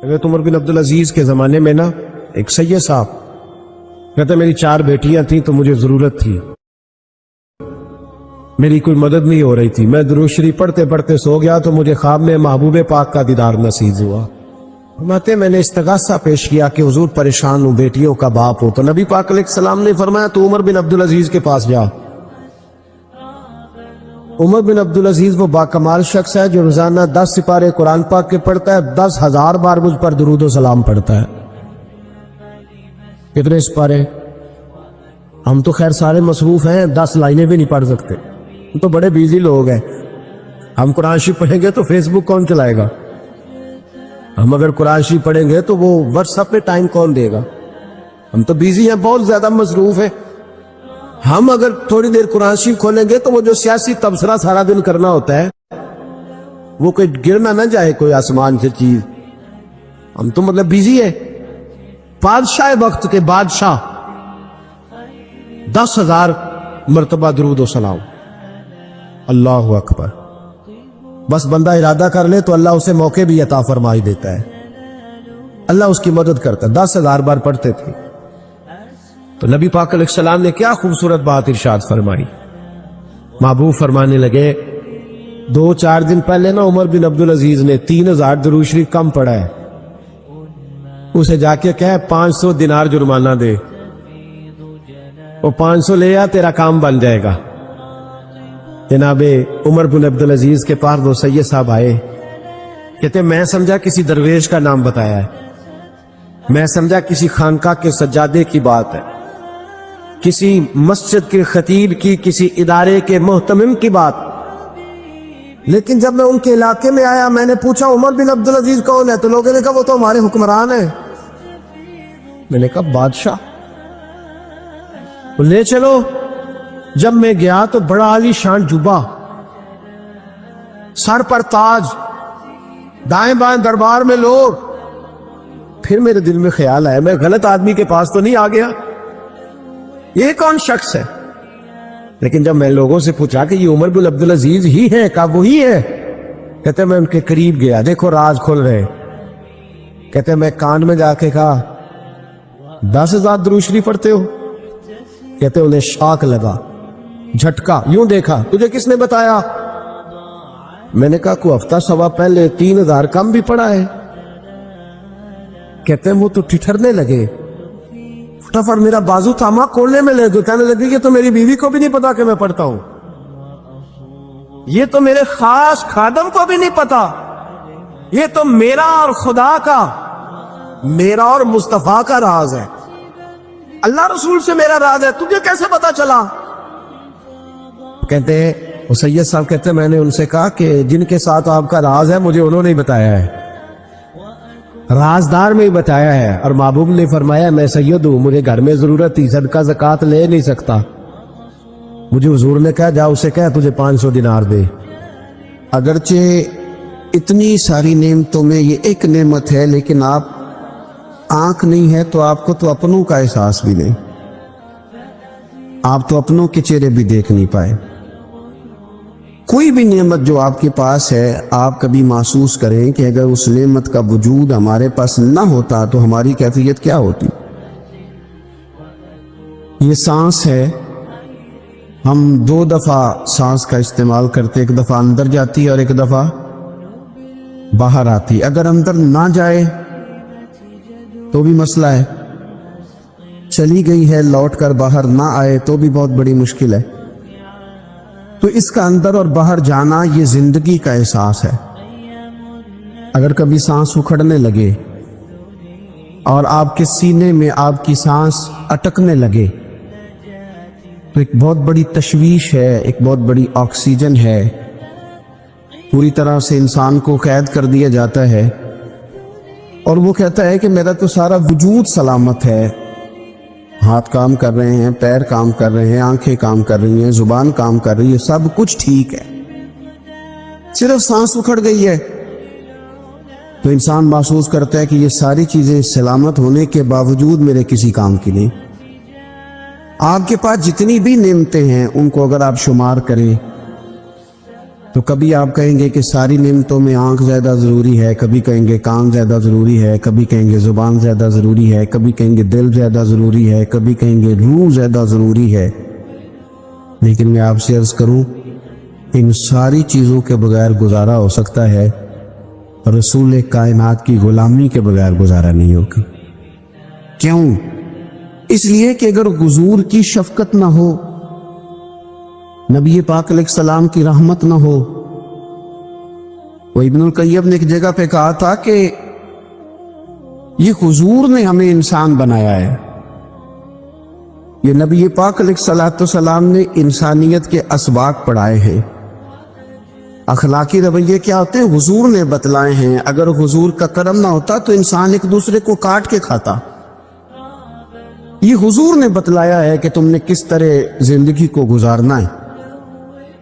حضرت عمر بن عبدالعزیز کے زمانے میں نا ایک سید صاحب کہتے میری 4 بیٹیاں تھیں تو مجھے ضرورت تھی، میری کوئی مدد نہیں ہو رہی تھی، میں درود شریف پڑھتے پڑھتے سو گیا تو مجھے خواب میں محبوب پاک کا دیدار نصیب ہوا۔ فرماتے میں نے استغاثہ پیش کیا کہ حضور پریشان ہوں، بیٹیوں کا باپ ہو، تو نبی پاک علیہ السلام نے فرمایا تو عمر بن عبدالعزیز کے پاس جا۔ عمر بن عبدالعزیز وہ باکمال شخص ہے جو روزانہ 10 سپارے قرآن پاک کے پڑھتا ہے، 10,000 بار مجھ پر درود و سلام پڑھتا ہے۔ کتنے سپارے؟ ہم تو خیر سارے مصروف ہیں، 10 لائنیں بھی نہیں پڑھ سکتے، ہم تو بڑے بیزی لوگ ہیں۔ ہم قرآن شریف پڑھیں گے تو فیس بک کون چلائے گا؟ ہم اگر قرآن شریف پڑھیں گے تو وہ واٹس ایپ پہ ٹائم کون دے گا؟ ہم تو بیزی ہیں، بہت زیادہ مصروف ہیں۔ ہم اگر تھوڑی دیر قرآن شریف کھولیں گے تو وہ جو سیاسی تبصرہ سارا دن کرنا ہوتا ہے وہ کوئی گرنا نہ جائے کوئی آسمان سے چیز، ہم تو مطلب بیزی ہیں۔ بادشاہ وقت کے بادشاہ 10,000 مرتبہ درود و سلام، اللہ اکبر۔ بس بندہ ارادہ کر لے تو اللہ اسے موقع بھی عطا فرمائی دیتا ہے، اللہ اس کی مدد کرتا ہے۔ 10,000 بار پڑھتے تھے۔ تو نبی پاک علیہ السلام نے کیا خوبصورت بات ارشاد فرمائی، محبوب فرمانے لگے 2-4 دن پہلے نا عمر بن عبدالعزیز نے 3,000 درود شریف کم پڑھا ہے، اسے جا کے کہے 500 دینار جرمانہ دے، وہ 500 لے آ، تیرا کام بن جائے گا۔ جناب عمر بن عبدالعزیز کے پاس وہ سید صاحب آئے، کہتے میں سمجھا کسی درویش کا نام بتایا ہے، میں سمجھا کسی خانقاہ کے سجادے کی بات ہے، کسی مسجد کے خطیب کی، کسی ادارے کے محتمم کی بات، لیکن جب میں ان کے علاقے میں آیا میں نے پوچھا عمر بن عبدالعزیز کون ہے، تو لوگوں نے کہا وہ تو ہمارے حکمران ہیں۔ میں نے کہا بادشاہ؟ لے چلو۔ جب میں گیا تو بڑا عالی شان جبہ، سر پر تاج، دائیں بائیں دربار میں لوگ۔ پھر میرے دل میں خیال آیا میں غلط آدمی کے پاس تو نہیں آ گیا، یہ کون شخص ہے؟ لیکن جب میں لوگوں سے پوچھا کہ یہ عمر بن عبدالعزیز ہی ہے، کہا وہی ہے؟ کہتے میں ان کے قریب گیا، دیکھو راز کھل رہے۔ کہتے میں کان میں جا کے کہا 10,000 درود شریف پڑھتے ہو؟ کہتے انہیں شاک لگا، جھٹکا، یوں دیکھا، تجھے کس نے بتایا؟ میں نے کہا کوئی ہفتہ سوا پہلے 3,000 کم بھی پڑھا ہے۔ کہتے ہیں وہ تو ٹھٹھرنے لگے، فٹافٹ میرا بازو تھاما، کھولنے میں لے گئے، کہنے لگی کہ تو میری بیوی کو بھی نہیں پتا کہ میں پڑھتا ہوں، یہ تو میرے خاص خادم کو بھی نہیں پتا، یہ تو میرا اور خدا کا، میرا اور مصطفیٰ کا راز ہے، اللہ رسول سے میرا راز ہے، تجھے کیسے پتا چلا؟ کہتے ہیں وہ سید صاحب کہتے ہیں میں نے ان سے کہا کہ جن کے ساتھ آپ کا راز ہے مجھے انہوں نے ہی بتایا ہے، رازدار میں ہی بتایا ہے، اور محبوب نے فرمایا میں سید ہوں، مجھے گھر میں ضرورت تھی، صدقہ زکوٰۃ لے نہیں سکتا، مجھے حضور نے کہا جا اسے کہا تجھے 500 دینار دے۔ اگرچہ اتنی ساری نعمتوں میں یہ ایک نعمت ہے، لیکن آپ آنکھ نہیں ہے تو آپ کو تو اپنوں کا احساس بھی نہیں، آپ تو اپنوں کے چہرے بھی دیکھ نہیں پائے۔ کوئی بھی نعمت جو آپ کے پاس ہے آپ کبھی محسوس کریں کہ اگر اس نعمت کا وجود ہمارے پاس نہ ہوتا تو ہماری کیفیت کیا ہوتی۔ یہ سانس ہے، ہم 2 دفعہ سانس کا استعمال کرتے، ایک دفعہ اندر جاتی ہے اور ایک دفعہ باہر آتی، اگر اندر نہ جائے تو بھی مسئلہ ہے، چلی گئی ہے لوٹ کر باہر نہ آئے تو بھی بہت بڑی مشکل ہے۔ تو اس کا اندر اور باہر جانا یہ زندگی کا احساس ہے۔ اگر کبھی سانس اکھڑنے لگے اور آپ کے سینے میں آپ کی سانس اٹکنے لگے تو ایک بہت بڑی تشویش ہے، ایک بہت بڑی آکسیجن ہے، پوری طرح سے انسان کو قید کر دیا جاتا ہے، اور وہ کہتا ہے کہ میرا تو سارا وجود سلامت ہے، ہاتھ کام کر رہے ہیں، پیر کام کر رہے ہیں، آنکھیں کام کر رہی ہیں، زبان کام کر رہی ہے، سب کچھ ٹھیک ہے، صرف سانس اکھڑ گئی ہے۔ تو انسان محسوس کرتا ہے کہ یہ ساری چیزیں سلامت ہونے کے باوجود میرے کسی کام کی نہیں۔ آپ کے پاس جتنی بھی نعمتیں ہیں ان کو اگر آپ شمار کریں تو کبھی آپ کہیں گے کہ ساری نعمتوں میں آنکھ زیادہ ضروری ہے، کبھی کہیں گے کان زیادہ ضروری ہے، کبھی کہیں گے زبان زیادہ ضروری ہے، کبھی کہیں گے دل زیادہ ضروری ہے، کبھی کہیں گے روح زیادہ ضروری ہے۔ لیکن میں آپ سے عرض کروں، ان ساری چیزوں کے بغیر گزارا ہو سکتا ہے، رسول کائنات کی غلامی کے بغیر گزارا نہیں ہوگا۔ کیوں؟ اس لیے کہ اگر حضور کی شفقت نہ ہو، نبی پاک علیہ السلام کی رحمت نہ ہو، وہ ابن القیم نے ایک جگہ پہ کہا تھا کہ یہ حضور نے ہمیں انسان بنایا ہے، یہ نبی پاک علیہ السلام نے انسانیت کے اسباق پڑھائے ہیں، اخلاقی رویے کیا ہوتے ہیں حضور نے بتلائے ہیں۔ اگر حضور کا کرم نہ ہوتا تو انسان ایک دوسرے کو کاٹ کے کھاتا۔ یہ حضور نے بتلایا ہے کہ تم نے کس طرح زندگی کو گزارنا ہے۔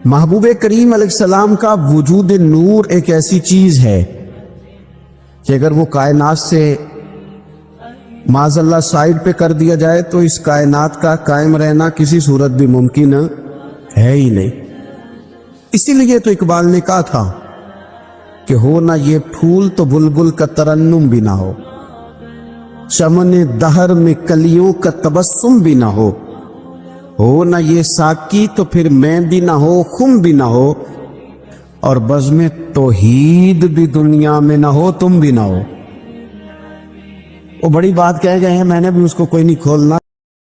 محبوب کریم علیہ السلام کا وجود نور ایک ایسی چیز ہے کہ اگر وہ کائنات سے معاذ اللہ سائڈ پہ کر دیا جائے تو اس کائنات کا قائم رہنا کسی صورت بھی ممکن ہے ہی نہیں۔ اسی لیے تو اقبال نے کہا تھا کہ ہو نہ یہ پھول تو بلبل کا ترنم بھی نہ ہو، چمن دہر میں کلیوں کا تبسم بھی نہ ہو نہ یہ ساکی تو پھر میں بھی نہ ہو، خم بھی نہ ہو، اور بزم توحید بھی دنیا میں نہ ہو، تم بھی نہ ہو۔ وہ بڑی بات کہہ گئے ہیں، میں نے بھی اس کو کوئی نہیں کھولنا۔